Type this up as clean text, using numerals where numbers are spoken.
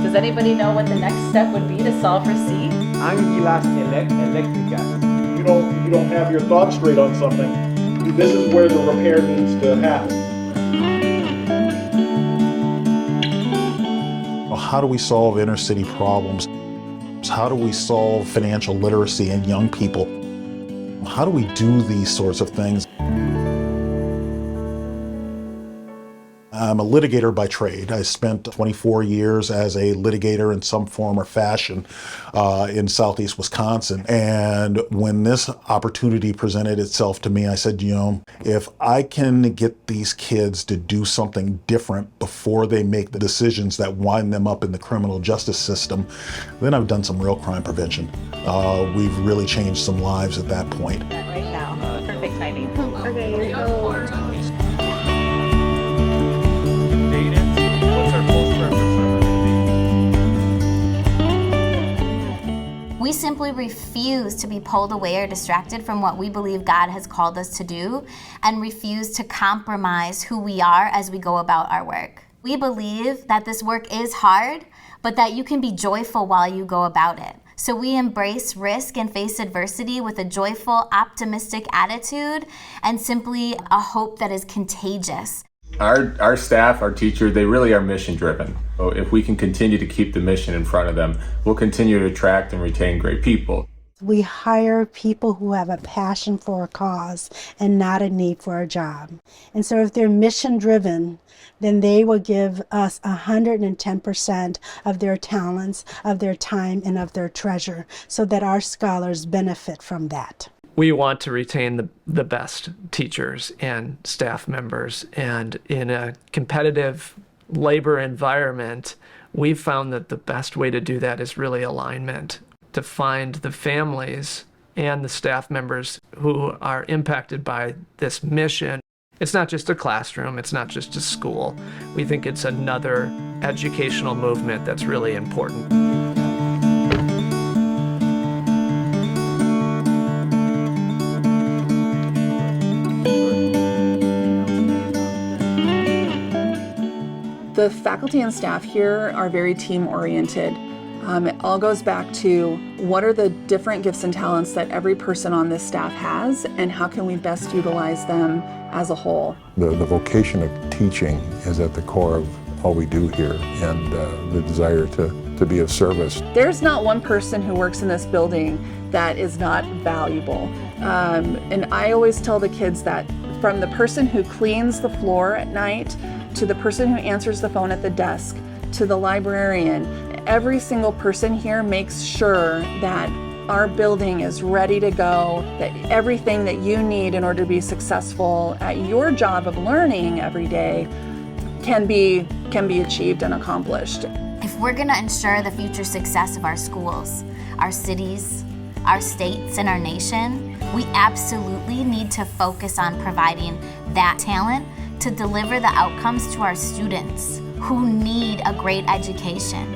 Does anybody know what the next step would be to solve for C? Anguilas eléctricas. You don't have your thoughts straight on something, this is where the repair needs to happen. How do we solve inner city problems? How do we solve financial literacy in young people? How do we do these sorts of things? I'm a litigator by trade. I spent 24 years as a litigator in some form or fashion in Southeast Wisconsin. And when this opportunity presented itself to me, I said, if I can get these kids to do something different before they make the decisions that wind them up in the criminal justice system, then I've done some real crime prevention. We've really changed some lives at that point. Right now. Perfect timing. Okay, here you go. We simply refuse to be pulled away or distracted from what we believe God has called us to do, and refuse to compromise who we are as we go about our work. We believe that this work is hard, but that you can be joyful while you go about it. So we embrace risk and face adversity with a joyful, optimistic attitude, and simply a hope that is contagious. Our staff, our teachers, they really are mission driven. So if we can continue to keep the mission in front of them, we'll continue to attract and retain great people. We hire people who have a passion for a cause and not a need for a job. And so if they're mission driven, then they will give us 110% of their talents, of their time, and of their treasure, so that our scholars benefit from that. We want to retain the best teachers and staff members, and in a competitive labor environment, we've found that the best way to do that is really alignment, to find the families and the staff members who are impacted by this mission. It's not just a classroom, it's not just a school. We think it's another educational movement that's really important. The faculty and staff here are very team-oriented. It all goes back to what are the different gifts and talents that every person on this staff has, and how can we best utilize them as a whole. The vocation of teaching is at the core of all we do here, and the desire to be of service. There's not one person who works in this building that is not valuable. And I always tell the kids that from the person who cleans the floor at night, to the person who answers the phone at the desk, to the librarian, every single person here makes sure that our building is ready to go, that everything that you need in order to be successful at your job of learning every day can be achieved and accomplished. If we're going to ensure the future success of our schools, our cities, our states, and our nation, we absolutely need to focus on providing that talent to deliver the outcomes to our students who need a great education.